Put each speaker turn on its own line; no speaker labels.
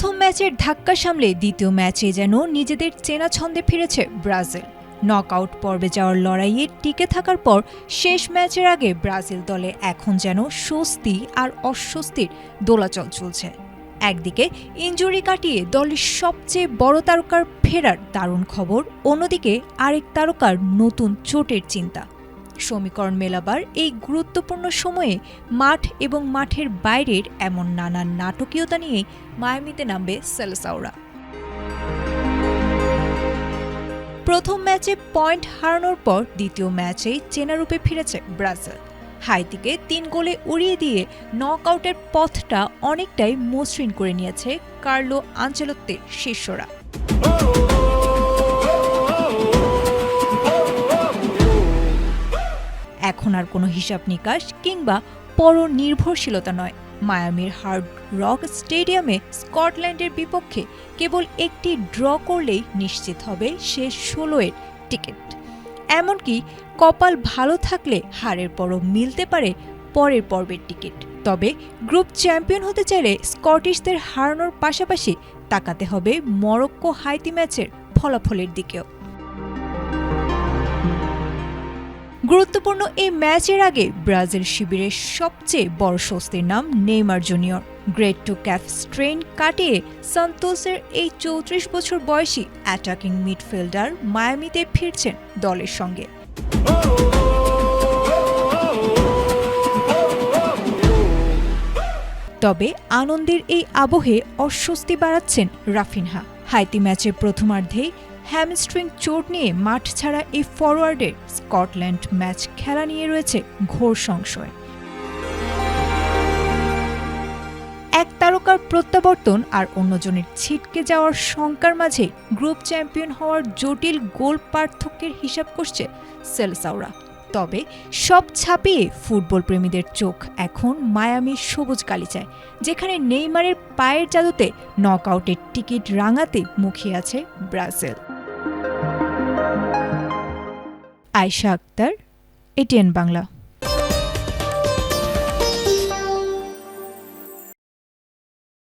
প্রথম ম্যাচের ধাক্কা সামলে দ্বিতীয় ম্যাচে যেন নিজেদের চেনা ছন্দে ফিরেছে ব্রাজিল। নকআউট পর্বে যাওয়ার লড়াইয়ে টিকে থাকার পর শেষ ম্যাচের আগে ব্রাজিল দলে এখন যেন স্বস্তি আর অস্বস্তির দোলাচল চলছে। একদিকে ইনজুরি কাটিয়ে দলের সবচেয়ে বড় তারকার ফেরার দারুণ খবর, অন্যদিকে আরেক তারকার নতুন চোটের চিন্তা। সমীকরণ মেলাবার এই গুরুত্বপূর্ণ সময়ে মাঠ এবং মাঠের বাইরের এমন নানান নাটকীয়তা নিয়ে মায়ামিতে নামবে সেলেসাওরা। প্রথম ম্যাচে পয়েন্ট হারানোর পর দ্বিতীয় ম্যাচেই চেনা রূপে ফিরেছে ব্রাজিল। হাইতিকে ৩ গোলে উড়িয়ে দিয়ে নকআউটের পথটা অনেকটাই মসৃণ করে নিয়েছে কার্লো আনচেলত্তির শিষ্যরা। এখন আর কোনো হিসাব নিকাশ কিংবা পরনির্ভরশীলতা নয়। মায়ামির হার্ড রক স্টেডিয়ামে স্কটল্যান্ডের বিপক্ষে কেবল একটি ড্র করলেই নিশ্চিত হবে শেষ ১৬-এর টিকিট। এমনকি কপাল ভালো থাকলে হারের পরও মিলতে পারে পরের পর্বের টিকিট। তবে গ্রুপ চ্যাম্পিয়ন হতে চাইলে স্কটিশদের হারানোর পাশাপাশি তাকাতে হবে মরক্কো হাইতি ম্যাচের ফলাফলের দিকেও। গুরুত্বপূর্ণ এই ম্যাচের আগে ব্রাজিল শিবিরের সবচেয়ে বড় স্বস্তির নাম Neymar junior. Grade 2 cafe strain কাটিয়ে সান্তোসের এই ৩৪ বছর বয়সী অ্যাটাকিং মিডফিল্ডার মায়ামিতে ফিরছেন দলের সঙ্গে। তবে আনন্দের এই আবহে অস্বস্তি বাড়াচ্ছেন রাফিনহা। হাইতি ম্যাচের প্রথমার্ধেই হ্যামস্ট্রিং চোট নিয়ে মাঠ ছাড়া এই ফরওয়ার্ডের স্কটল্যান্ড ম্যাচ খেলা নিয়ে রয়েছে ঘোর সংশয়। এক তারকার প্রত্যাবর্তন আর অন্যজনের ছিটকে যাওয়ার শঙ্কার মাঝে গ্রুপ চ্যাম্পিয়ন হওয়ার জটিল গোল পার্থক্যের হিসাব করছে সেলেসাওরা। তবে সব ছাপিয়ে ফুটবল প্রেমীদের চোখ এখন মায়ামির সবুজ গালিচায়, যেখানে নেইমারের পায়ের জাদুতে নকআউটের টিকিট রাঙাতে মুখিয়ে আছে ব্রাজিল। আয়েশা আক্তার, এটিএন বাংলা।